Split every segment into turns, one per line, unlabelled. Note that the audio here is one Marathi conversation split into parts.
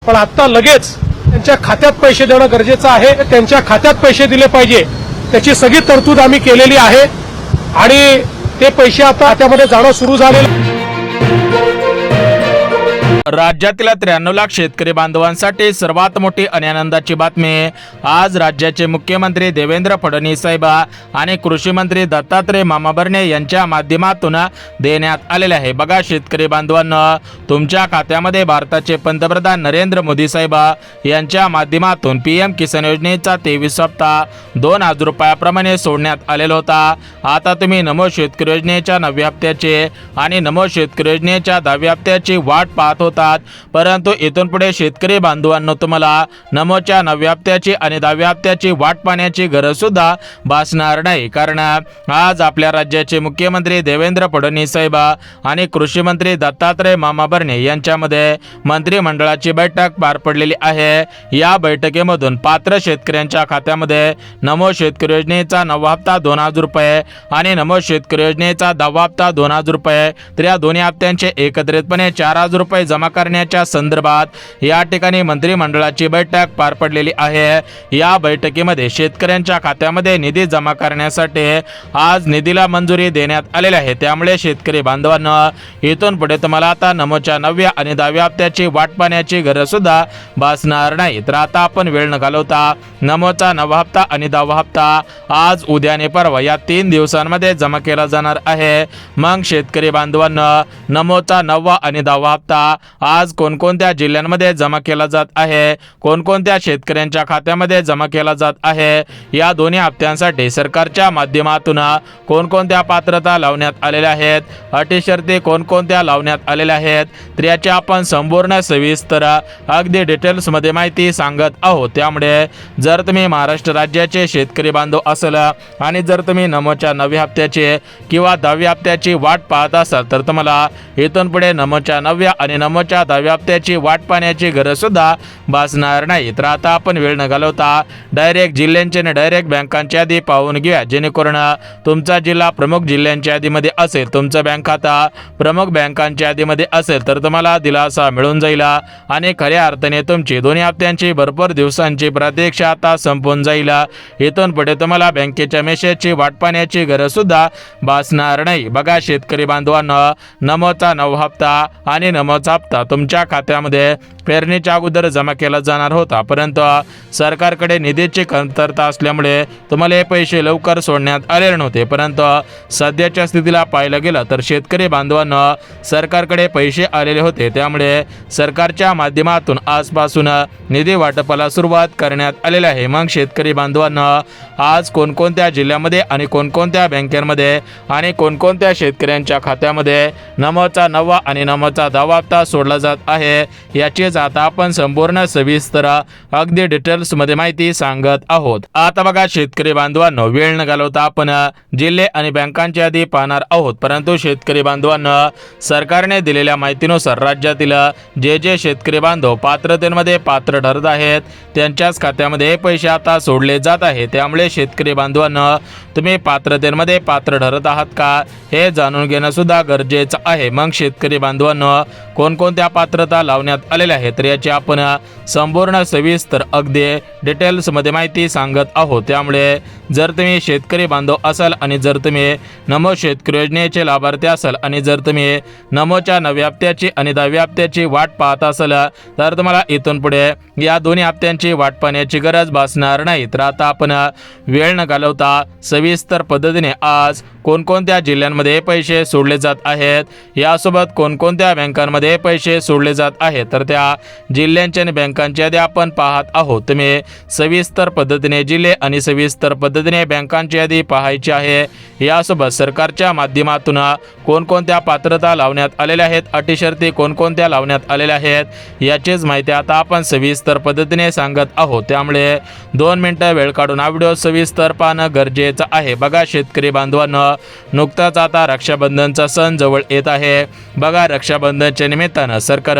पण आता लगेच त्यांच्या खात्यात पैसे देणं गरजेचं आहे। त्यांच्या खात्यात पैसे दिले पाहिजे त्याची सगळी तरतूद आम्ही केलेली आहे आणि ते पैसे आता खात्यामध्ये जाणं सुरू झालेलं।
राज्यातील 93 लाख शेतकरी बांधवांसाठी सर्वात मोठी आणि आनंदाची बातमी। आज राज्याचे मुख्यमंत्री देवेंद्र फडणवीस साहेब आणि कृषी मंत्री दत्तात्रय मामा भरणे यांच्या माध्यमातून देण्यात आलेले आहे। बघा शेतकरी बांधवांनो, तुमच्या खात्यामध्ये भारताचे पंतप्रधान नरेंद्र मोदी साहेब यांच्या माध्यमातून पीएम किसान योजनेचा 23 हप्ता 2000 रुपयाप्रमाणे सोडण्यात आलेला होता। आता तुम्ही नमो शेतकरी योजनेच्या 9व्या हप्त्याचे आणि नमो शेतकरी योजनेच्या 10व्या हप्त्याची वाट पाहत होतात, परंतु इथून पुढे शेतकरी बांधवांनो तुम्हाला नमोच्या 9व्या हप्त्याची आणि 10व्या हप्त्याची वाट पाहण्याची गरज सुद्धा भासणार नाही। कारण आज आपल्या राज्याचे मुख्यमंत्री देवेंद्र फडणवीस साहेब आणि कृषी मंत्री दत्तात्रय मामा भरणे यांच्यामध्ये मंत्रिमंडळाची बैठक पार पडलेली आहे। या बैठकीमधून पात्र शेतकऱ्यांच्या खात्यामध्ये नमो शेतकरी योजनेचा 9वा हप्ता 2000 रुपये आणि नमो शेतकरी योजनेचा 10वा हप्ता 2000 रुपये तर या दोन्ही हप्त्यांचे एकत्रितपणे 4000 रुपये जमा करण्याच्या संदर्भात या ठिकाणी मंत्रिमंडळाची बैठक पार पडलेली आहे। या बैठकीमध्ये शेतकऱ्यांच्या खात्यामध्ये निधी जमा करण्यासाठी आज निधीला मंजुरी देण्यात आलेली आहे। त्यामुळे शेतकरी बांधवांनो, इथून पुढे तुम्हाला आता नमोच्या 9व्या आणि 10व्या हप्त्याची वाट पाहण्याची गरज सुद्धा भासणार नाही। तर आता आपण वेळ न घालवता नमोचा 9वा हप्ता आणि 10वा हप्ता आज, उद्या आणि परवा या 3 दिवसांमध्ये जमा केला जाणार आहे। मग शेतकरी बांधवांनो, नमोचा 9वा आणि 10वा हप्ता आज कोणकोणत्या जिल्ह्यांमध्ये जमा केला जात आहे, कोणकोणत्या शेतकऱ्यांच्या खात्यामध्ये जमा केला जात आहे, या दोन्ही हप्त्यांसाठी सरकारच्या माध्यमातून कोणकोणत्या पात्रता लावण्यात आलेल्या आहेत, अटी शर्ती कोणकोणत्या लावण्यात आलेल्या आहेत, तर याची आपण संपूर्ण सविस्तर अगदी डिटेल्समध्ये माहिती सांगत आहोत। त्यामुळे जर तुम्ही महाराष्ट्र राज्याचे शेतकरी बांधव असाल आणि जर तुम्ही नमोच्या 9व्या हप्त्याची किंवा 10व्या हप्त्याची वाट पाहत असाल तर तुम्हाला इथून पुढे नमोच्या 9व्या आणि नमोच्या 10व्या हप्त्याची वाट पाहण्याची गरज सुद्धा भासणार नाही। तर आता आपण वेळ न घालवता डायरेक्ट जिल्ह्यांची आणि डायरेक्ट बँकांची यादी पाहून घेऊया, जेणेकरून तुमचा जिल्हा प्रमुख जिल्ह्यांच्या यादीमध्ये असेल, तुमचं बँक खाता प्रमुख बँकांच्या यादीमध्ये असेल तर तुम्हाला दिलासा मिळून जाईल आणि खऱ्या अर्थाने तुमची दोन्ही हप्त्यांची भरपूर दिवसांची प्रतीक्षा आता संपून जाईल। इथून पुढे तुम्हाला बँकेच्या मेसेजची वाट पाहण्याची गरज सुद्धा भासणार नाही। बघा शेतकरी बांधवांनो, नमोचा 9वा हप्ता आणि नमोचा हप्ता तुमच्या खात्यामध्ये पेरणीच्या अगोदर जमा केला जाणार होता, परंतु सरकारकडे निधीची कमतरता असल्यामुळे तुम्हाला हे पैसे लवकर सोडण्यात आलेले नव्हते। परंतु सध्याच्या स्थितीला पाहायला गेलं तर शेतकरी बांधवांनो, सरकारकडे पैसे आलेले होते, त्यामुळे सरकारच्या माध्यमातून आजपासून निधी वाटपाला सुरुवात करण्यात आलेली आहे। मग शेतकरी बांधवांनो, आज कोणकोणत्या जिल्ह्यामध्ये आणि कोणकोणत्या बँकांमध्ये आणि कोणकोणत्या शेतकऱ्यांच्या खात्यामध्ये नमोचा 9वा आणि नमोचा 10वा हप्ता सोडला जात आहे, याची आता आपण संपूर्ण सविस्तर अगदी डिटेल्स मध्ये माहिती सांगत आहोत। आता बघा शेतकरी बांधवांनो, वेळ न घालवता आपण जिल्हे आणि बँकांची यादी पाहणार आहोत, परंतु शेतकरी बांधवांनो, सरकारने दिलेल्या माहितीनुसार राज्यातील जे शेतकरी बांधव पात्रतेमध्ये पात्र ठरत आहेत त्यांच्याच खात्यामध्ये पैसे आता सोडले जात आहेत। त्यामुळे शेतकरी बांधवांनो, तुम्ही पात्रतेमध्ये पात्र ठरत आहात का हे जाणून घेणं सुद्धा गरजेचं आहे। मग शेतकरी बांधवांनो, कोणकोणत्या पात्रता लावण्यात आलेल्या आहेत तर याची आपण संपूर्ण सविस्तर अगदी डिटेल्समध्ये माहिती सांगत आहोत। त्यामुळे जर तुम्ही शेतकरी बांधव असाल आणि जर तुम्ही नमो शेतकरी योजनेचे लाभार्थी असाल आणि जर तुम्ही नमोच्या 9व्या हप्त्याची आणि 10व्या हप्त्याची वाट पाहत असाल तर तुम्हाला इथून पुढे या दोन्ही हप्त्यांची वाट पाहण्याची गरज भासणार नाही। तर आता आपण वेळ न घालवता सविस्तर पद्धतीने आज कोणकोणत्या जिल्ह्यांमध्ये पैसे सोडले जात आहेत, यासोबत कोणकोणत्या बँकांमध्ये पैसे सोडले जात आहेत तर त्या जिल्ह्यांच्या आणि बँकांच्या यादी आपण पाहत आहोत। तुम्ही सविस्तर पद्धतीने जिल्हे आणि सविस्तर पद्धतीने बँकांची यादी पाहायची आहे। यासोबत सरकारच्या माध्यमातून कोणकोणत्या पात्रता लावण्यात आलेल्या आहेत, अटी शर्ती कोणकोणत्या लावण्यात आलेल्या आहेत, याचीच माहिती आता आपण सविस्तर पद्धतीने सांगत आहोत। त्यामुळे 2 मिनिटं वेळ काढून हा व्हिडिओ सविस्तर पाहणं गरजेचं आहे। बघा शेतकरी बांधवांनो, नुकताच आता रक्षाबंधनचा सण जवळ येत आहे। बघा रक्षाबंधनच्या निमित्तानं प्रमाणे सरकार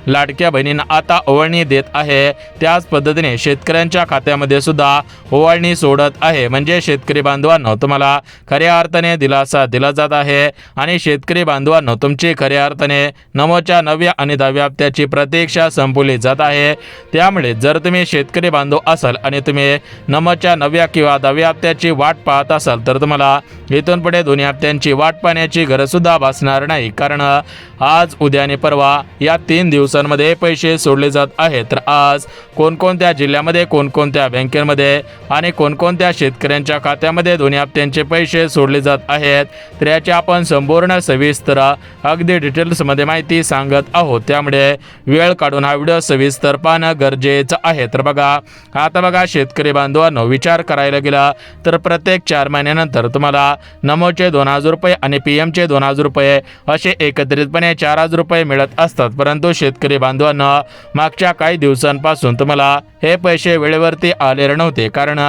लाडक्या बहिणींना आता ओवाळणी देत आहे, त्याच पद्धतीने शेतकऱ्यांच्या खात्यामध्ये सुद्धा ओवाळणी सोडत आहे. म्हणजे शेतकरी बांधवांनो, तुम्हाला खऱ्या अर्थाने दिलासा दिला जात आहे आणि शेतकरी बांधवांनो, तुमची खऱ्या अर्थाने नमोच्या 9व्या आणि 10व्या हप्त्याची प्रतीक्षा संपवली जात आहे. त्यामुळे जर तुम्ही शेतकरी बांधव असाल आणि तुम्ही नमोच्या 9व्या किंवा 10व्या हप्त्याची वाट पाहत असाल तर तुम्हाला इथून पुढे दोन्ही हप्त्यांची वाट पाहण्याची गरज सुद्धा भासणार नाही. कारण आज, उद्या आणि परवा या 3 दिवसांमध्ये पैसे सोडले जात आहेत. तर आज कोणकोणत्या जिल्ह्यामध्ये, कोणकोणत्या बँकेमध्ये आणि कोणकोणत्या शेतकऱ्यांच्या खात्यामध्ये दोन्ही हप्त्यांचे पैसे सोडले जात आहेत, तर याची आपण संपूर्ण सविस्तर अगदी डिटेल्समध्ये माहिती सांगत आहोत. त्यामुळे वेळ काढून हा व्हिडिओ सविस्तर पाहणं गरजेचं आहे. तर बघा, आता बघा शेतकरी बांधवांनो, विचार करायला गेला तर प्रत्येक 4 महिन्यानंतर तुम्हाला नमोचे 2,000 रुपये आणि PM चे 2,000 रुपये असे एकत्रितपणे 4,000 रुपये मिळत असतात. परंतु शेतकरी बांधवांना मागच्या काही दिवसांपासून तुम्हाला हे पैसे वेळेवरती आलेले नव्हते, कारण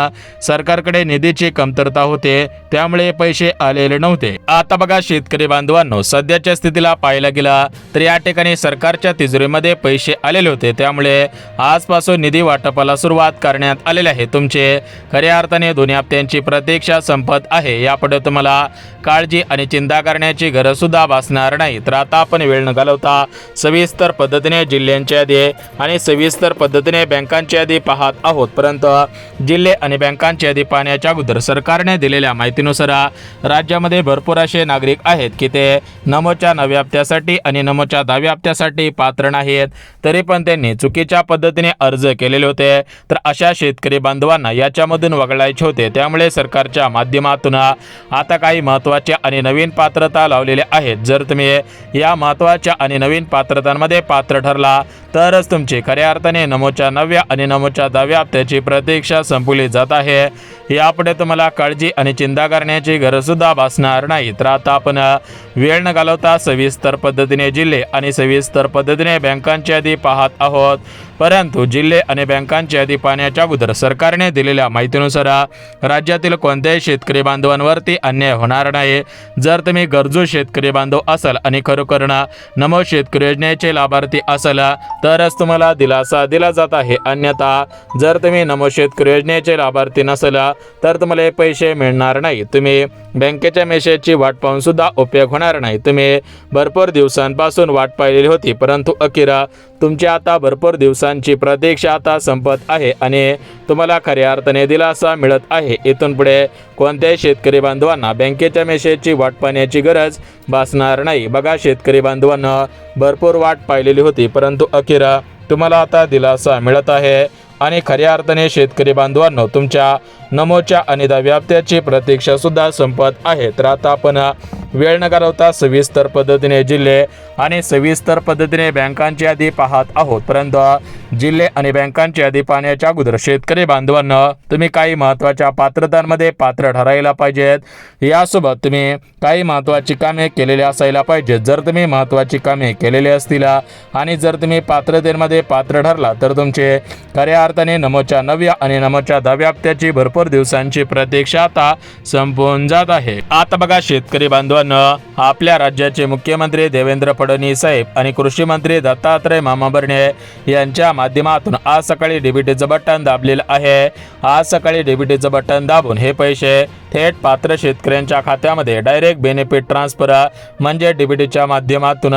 सरकारकडे निधीची कमतरता होते, त्यामुळे पैसे आलेले नव्हते. आता बघा शेतकरी बांधवांनो, सध्याच्या स्थितीला पाहायला गेला तर या ठिकाणी सरकारच्या तिजोरीमध्ये पैसे आलेले होते. त्यामुळे आजपासून निधी वाटपाला सुरुवात करण्यात आलेली आहे. तुमचे खऱ्या अर्थाने दोन्ही हप्त्यांची प्रतीक्षा संपत आहे. यापुढे तुम्हाला काळजी आणि चिंता करण्याची गरज सुद्धा भासणार नाही. तर आता आपण वेळ न घालवता सविस्तर पद्धतीने जिल्ह्यांची यादी आणि सविस्तर पद्धतीने बँकांची यादी पाहत आहोत. परंतु जिल्हे आणि बँकांची यादी पाहण्याच्या अगोदर सरकारने दिलेल्या माहितीनुसार राज्यामध्ये भरपूर असे नागरिक आहेत की ते नमोच्या 9व्या हप्त्यासाठी आणि नमोच्या 10व्या हप्त्यासाठी पात्र नाहीत, तरी पण त्यांनी चुकीच्या पद्धतीने अर्ज केलेले होते. तर अशा शेतकरी बांधवांना याच्यामधून वगळायचे होते. त्यामुळे सरकारच्या माध्यमातून आता काही महत्त्वाच्या आणि नवीन पात्रता लावलेल्या आहेत. जर तुम्ही या महत्त्वाच्या आणि नवीन पात्रतांमध्ये पात्र ठरला तरच तुमची खऱ्या अर्थाने नमोच्या 9व्या आणि नमोच्या 10व्या हप्त्याची प्रतीक्षा संपवली जात आहे. यापुढे तुम्हाला काळजी आणि चिंता करण्याची गरज सुद्धा भासणार नाही. तर आता आपण वेळ न घालवता सविस्तर पद्धतीने जिल्हे आणि सविस्तर पद्धतीने बँकांची यादी पाहत आहोत. परंतु जिल्हे आणि बँकांची यादी पाहण्याच्या अगोदर सरकारने दिलेल्या माहितीनुसार राज्यातील कोणत्याही शेतकरी बांधवांवरती अन्याय होणार नाही. जर तुम्ही गरजू शेतकरी बांधव असाल आणि खरोखर नमो शेतकरी योजनेचे लाभार्थी असाल तरच तुम्हाला दिलासा दिला जात आहे. अन्यथा जर तुम्ही नमो शेतकरी योजनेचे लाभार्थी नसाल तर तुम्हाला हे पैसे मिळणार नाही. तुम्ही बँकेच्या मेसेजची वाट पाहून सुद्धा उपयोग होणार नाही. तुम्ही भरपूर दिवसांपासून वाट पाहिलेली होती, परंतु अखेर तुमची आता भरपूर दिवसांची प्रतीक्षा आता संपत आहे आणि तुम्हाला खऱ्या अर्थाने दिलासा मिळत आहे. इथून पुढे कोणत्याही शेतकरी बांधवांना बँकेच्या मेसेजची वाट पाहण्याची गरज भासणार नाही. बघा शेतकरी बांधवांना भरपूर वाट पाहिलेली होती, परंतु अखेर तुम्हाला आता दिलासा मिळत आहे आणि खऱ्या अर्थाने शेतकरी बांधवांनो, तुमच्या नमोच्या आणि 10व्या हप्त्याची प्रतीक्षा सुद्धा संपत आहे. तर आता आपण वेळ न घालवता सविस्तर पद्धतीने जिल्हे आणि सविस्तर पद्धतीने बँकांची यादी पाहत आहोत. परंतु जिल्हे आणि बँकांची यादी पाहण्याच्या अगोदर शेतकरी बांधवांना तुम्ही काही महत्त्वाच्या पात्रतांमध्ये पात्र ठरायला पाहिजेत. यासोबत तुम्ही काही महत्त्वाची कामे केलेली असायला पाहिजेत. जर तुम्ही महत्त्वाची कामे केलेली असतील आणि जर तुम्ही पात्रतेमध्ये पात्र ठरला तर तुमचे खऱ्या अर्थाने नमोच्या 9व्या आणि नमोच्या 10व्या हप्त्याची भरपूर दिवसांची प्रतीक्षा आता संपून जात आहे. आता बघा शेतकरी बांधवांनो, आपल्या राज्याचे मुख्यमंत्री देवेंद्र फडणवीस साहेब आणि कृषी मंत्री दत्तात्रय मामाबर्णे यांच्या माध्यमातून आज सकाळी डीबीटीचं बटन दाबलेलं आहे. आज सकाळी डीबीटीचं बटन दाबून हे पैसे थेट पात्र शेतकऱ्यांच्या खात्यामध्ये डायरेक्ट बेनिफिट ट्रान्सफर म्हणजे डीबीटीच्या माध्यमातून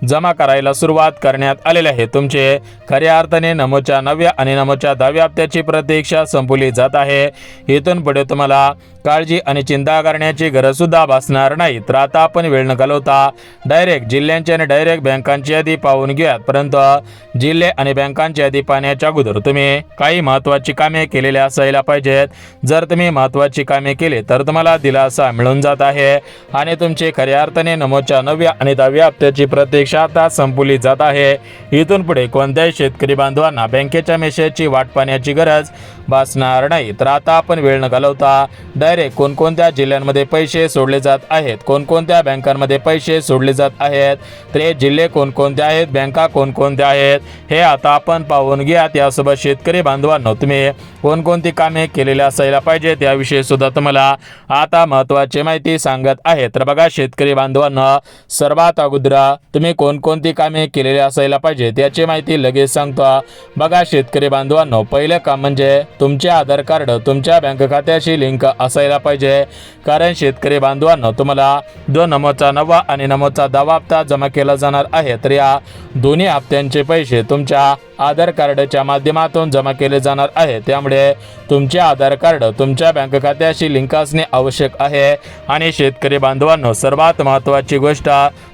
जमा करायला सुरुवात करण्यात आलेली आहे. तुमचे खऱ्या अर्थाने नमोच्या 9व्या आणि नमोच्या 10व्या हप्त्याची प्रतीक्षा संपवली जात आहे. इथून पुढे तुम्हाला काळजी आणि चिंता करण्याची गरज सुद्धा भासणार नाही. तर आता आपण वेळ न घालवता डायरेक्ट जिल्ह्यांची आणि डायरेक्ट बँकांची यादी पाहून घेऊयात. परंतु जिल्हे आणि बँकांची यादी पाहण्याच्या अगोदर तुम्ही काही महत्त्वाची कामे केलेली असायला पाहिजेत. जर तुम्ही महत्त्वाची कामे केली तर तुम्हाला दिलासा मिळून जात आहे आणि तुमचे खऱ्या अर्थाने नमोच्या 9व्या आणि 10व्या हप्त्याची प्रतीक्षा आता संपवली जात आहे. इथून पुढे कोणत्याही शेतकरी बांधवांना बँकेच्या मेसेजची वाट पाहण्याची गरज भासणार नाही. तर आता आपण वेळ न घालवता डायरेक्ट कोणकोणत्या जिल्ह्यांमध्ये पैसे सोडले जात आहेत, कोणकोणत्या बँकांमध्ये पैसे सोडले जात आहेत, तर हे जिल्हे कोणकोणते आहेत, बँका कोणकोणत्या आहेत हे आता आपण पाहून घ्या. त्यासोबत शेतकरी बांधवांनो, तुम्ही कोणकोणती कामे केलेली असायला पाहिजे त्याविषयी सुद्धा तुम्हाला आता महत्त्वाची माहिती सांगत आहे. तर बघा शेतकरी बांधवांनो, सर्वात अगोदर तुम्ही कोणकोणती कामे केलेली असायला पाहिजे त्याची माहिती लगेच सांगतो. बघा शेतकरी बांधवांनो, पहिलं काम म्हणजे तुमचे आधार कार्ड तुमच्या बँक खात्याशी लिंक असायला पाहिजे. कारण शेतकरी बांधवांनो, तुम्हाला जो नमोचा 9वा आणि नमोचा 10वा हप्ता जमा केला जाणार आहे. तर या दोन्ही हप्त्यांचे पैसे तुमच्या आधार कार्डच्या माध्यमातून जमा केले जाणार आहे. त्यामुळे तुमचे आधार कार्ड तुमच्या बँक खात्याशी लिंक असणे आवश्यक आहे. आणि शेतकरी बांधवांनो, सर्वात महत्त्वाची गोष्ट,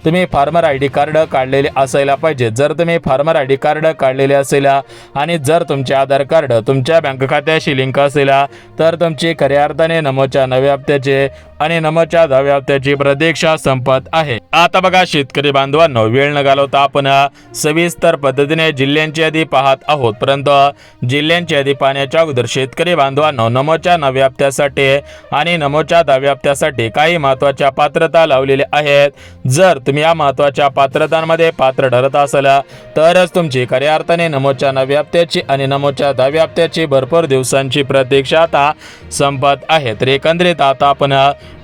तुम्ही फार्मर ID कार्ड काढलेले असायला पाहिजे. जर तुम्ही फार्मर ID कार्ड काढलेले असेल आणि जर तुमचे आधार कार्ड तुमच्या बँक खात्याशी लिंक असेल तर तुमची खऱ्या अर्थाने नमोच्या 9व्या हप्त्याचे आणि नमोच्या 10व्या हप्त्याची प्रतीक्षा संपत आहे. आता बघा शेतकरी बांधवांनो, वेळ न घालवता आपण सविस्तर पद्धतीने जिल्ह्यांची यादी पाहत आहोत. परंतु जिल्ह्यांची यादी पाहण्याच्या अगोदर शेतकरी बांधवांनो, नमोच्या 9व्या हप्त्यासाठी आणि नमोच्या 10व्या हप्त्यासाठी काही महत्त्वाच्या पात्रता लावलेल्या आहेत. जर तुम्ही या महत्त्वाच्या पात्रतांमध्ये पात्र ठरत असाल तरच तुमची खऱ्या अर्थाने नमोच्या 9व्या हप्त्याची आणि नमोच्या 10व्या हप्त्याची भरपूर दिवसांची प्रतीक्षा आता संपत आहे. तर एकंदरीत आता आपण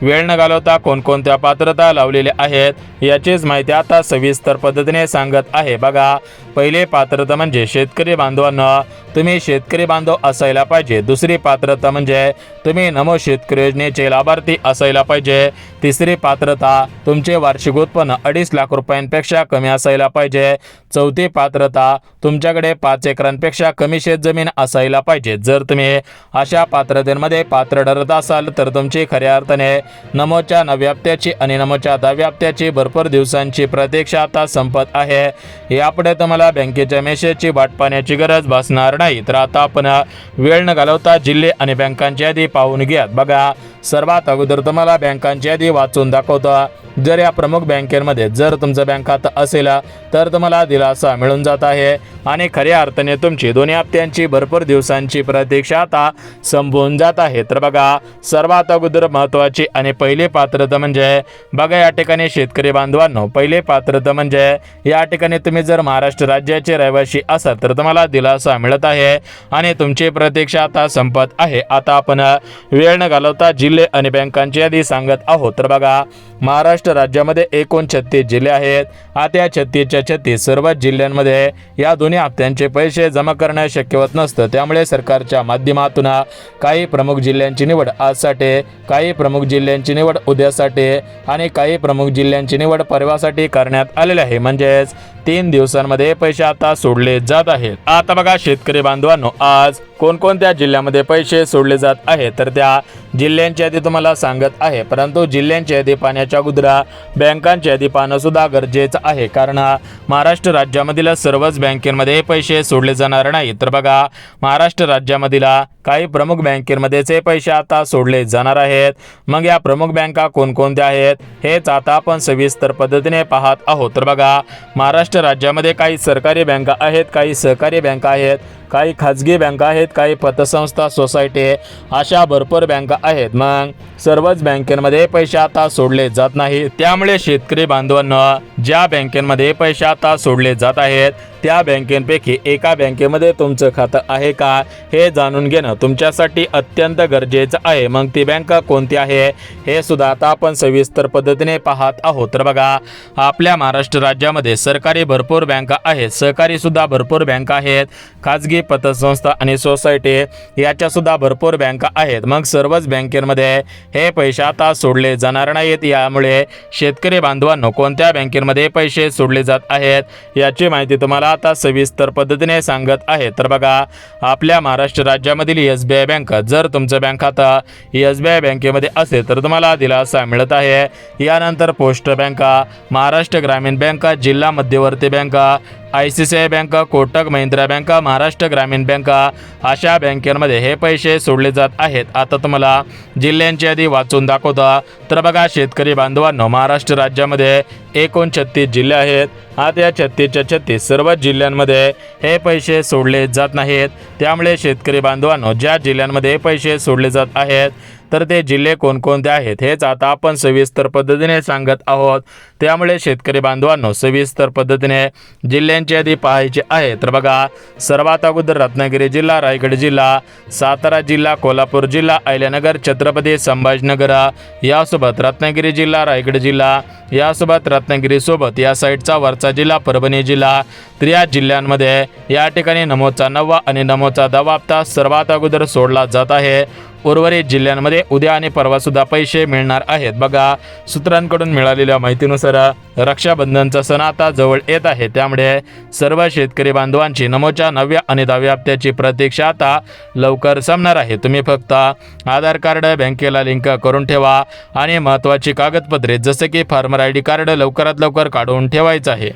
वेळ न घालवता कोणकोणत्या पात्रता लावलेल्या आहेत याचीच माहिती आता सविस्तर पद्धतीने सांगत आहे. बघा, पहिले पात्रता म्हणजे शेतकरी बांधवांनो, तुम्ही शेतकरी बांधव असायला पाहिजे. दुसरी पात्रता म्हणजे तुम्ही नमो शेतकरी योजनेचे लाभार्थी असायला पाहिजे. तिसरी पात्रता, तुमचे वार्षिक उत्पन्न 2.5 लाख रुपयांपेक्षा कमी असायला पाहिजे. चौथी पात्रता, तुमच्याकडे 5 एकरांपेक्षा कमी शेतजमीन असायला पाहिजे. जर तुम्ही अशा पात्रतेमध्ये पात्र ठरत असाल तर तुमची खऱ्या अर्थाने नमोच्या 9व्या हप्त्याची आणि नमोच्या 10व्या हप्त्याची भरपूर दिवसांची प्रतीक्षा आता संपत आहे. यापुढे तुम्हाला बँकेच्या मेसेजची वाट पाहण्याची गरज भासणार नाही. तर आता आपण वेळ न घालवता जिल्हे आणि बँकांची यादी पाहून घ्या. बघा, सर्वात अगोदर तुम्हाला बँकांची यादी वाचून दाखवतो. जर या प्रमुख बँकेमध्ये जर तुमचं बँक खातं असेल तर तुम्हाला दिलासा मिळून जात आहे आणि खऱ्या अर्थाने तुमची दोन्ही हप्त्यांची भरपूर दिवसांची प्रतीक्षा आता संपवून जात आहे. तर बघा, सर्वात अगोदर महत्त्वाची आणि पहिली पात्रता म्हणजे बघा, या ठिकाणी शेतकरी बांधवांनो, पहिली पात्रता म्हणजे या ठिकाणी तुम्ही जर महाराष्ट्र राज्याचे रहिवासी असाल तर तुम्हाला दिलासा मिळत आहे आणि तुमची प्रतीक्षा आता संपत आहे. आता आपण वेळ न घालवता जिल्हे आणि बँकांची यादी सांगत आहोत. तर बघा, महाराष्ट्र राज्यामध्ये एकूण 36 जिल्हे आहेत. आता या 36च्या 36 सर्व जिल्ह्यांमध्ये या दोन्ही हप्त्यांचे पैसे जमा करणे शक्य होत नसतं. त्यामुळे सरकारच्या माध्यमातून काही प्रमुख जिल्ह्यांची निवड आजसाठी, काही प्रमुख जिल्ह्यांची निवड उद्यासाठी आणि काही प्रमुख जिल्ह्यांची निवड परवासाठी करण्यात आलेली आहे. म्हणजेच 3 दिवसांमध्ये पैसे आता सोडले जात आहेत. आता बघा शेतकरी बांधवांनो, आज कोणकोणत्या जिल्ह्यामध्ये पैसे सोडले जात आहेत तर त्या जिल्ह्यांची यादी तुम्हाला सांगत आहे. परंतु जिल्ह्यांची यादी पाहण्याच्या अगोदर बँकांची यादी पाहणं सुद्धा गरजेचं आहे. कारण महाराष्ट्र राज्यामधील सर्वच बँकेमध्ये पैसे सोडले जाणार नाही. तर बघा, महाराष्ट्र राज्यामधील काही प्रमुख बँकेमध्येचे पैसे आता सोडले जाणार आहेत. मग या प्रमुख बँका कोणकोणत्या आहेत हेच आता आपण सविस्तर पद्धतीने पाहत आहोत. तर बघा, महाराष्ट्र राज्यामध्ये काही सरकारी बँका आहेत, काही सहकारी बँका आहेत, काही खाजगी बँका आहेत, काही पतसंस्था, सोसायटी, अशा भरपूर बँका आहेत. मग सर्वच बँकेमध्ये पैसे आता सोडले जात नाही. त्यामुळे शेतकरी बांधवांनो, ज्या बँकेमध्ये पैसे आता सोडले जात आहेत त्या बँकेपैकी एका बँकेमध्ये तुमचं खातं आहे का हे जाणून घेणं तुमच्यासाठी अत्यंत गरजेचं आहे. मग ती बँक कोणती आहे हे सुद्धा आता आपण सविस्तर पद्धतीने पाहत आहोत. तर बघा, आपल्या महाराष्ट्र राज्यामध्ये सरकारी भरपूर बँका आहेत, सहकारी सुद्धा भरपूर बँका आहेत, खाजगी पतसंस्था आणि सोसायटी याच्या सुद्धा भरपूर बँका आहेत. मग सर्वच बँकेमध्ये हे पैसे आता सोडले जाणार नाहीत. यामुळे शेतकरी बांधवांनो, कोणत्या बँकेमध्ये पैसे सोडले जात आहेत याची माहिती तुम्हाला आता सविस्तर पद्धतीने सांगत आहे. तर बघा, आपल्या महाराष्ट्र राज्यामधील SBI बँक, जर तुमचं बँक खाता SBI बँकेमध्ये असेल तर तुम्हाला दिलासा मिळत आहे. यानंतर पोस्ट बँका, महाराष्ट्र ग्रामीण बँका, जिल्हा मध्यवर्ती बँका, ICICI bank, Kotak Mahindra bank, Maharashtra ग्रामीण बँका, अशा बँकेमध्ये हे पैसे सोडले जात आहेत. आता तुम्हाला जिल्ह्यांची यादी वाचून दाखवतो. तर बघा शेतकरी बांधवांनो, महाराष्ट्र राज्यामध्ये एकूण 36 जिल्हे आहेत. आता या 36च्या 36 सर्व जिल्ह्यांमध्ये हे पैसे सोडले जात नाहीत. त्यामुळे शेतकरी बांधवांनो, ज्या जिल्ह्यांमध्ये पैसे सोडले जात आहेत तर ते जिल्हे कोणकोणते आहेत हेच आता आपण सविस्तर पद्धतीने सांगत आहोत। त्यामुळे शेतकरी बांधवांनो सविस्तर पद्धतीने जिल्ह्यांची यादी पाहायची आहे। तर बघा, सर्वात अगोदर रत्नागिरी जिल्हा, रायगड जिल्हा, सातारा जिल्हा, कोल्हापूर जिल्हा, अहिल्यानगर, छत्रपती संभाजीनगर यासोबत रत्नागिरी जिल्हा, रायगड जिल्हा यासोबत रत्नागिरी सोबत या साईडचा वरचा जिल्हा परभणी जिल्हा। तर या जिल्ह्यांमध्ये या ठिकाणी नमोचा 9वा आणि नमोचा 10वा हप्ता सर्वात अगोदर सोडला जात आहे। उर्वरित जिल्ह्यांमध्ये उद्या आणि परवा सुद्धा पैसे मिळणार आहेत। बघा, सूत्रांकडून मिळालेल्या माहितीनुसार रक्षाबंधनचा सण आता जवळ येत आहे, त्यामुळे सर्व शेतकरी बांधवांची नमोच्या 9व्या आणि 10व्या हप्त्याची प्रतीक्षा आता लवकर संपणार आहे। तुम्ही फक्त आधार कार्ड बँकेला लिंक करून ठेवा आणि महत्त्वाची कागदपत्रे जसे की फार्मर ID कार्ड लवकरात लवकर काढून ठेवायचं आहे।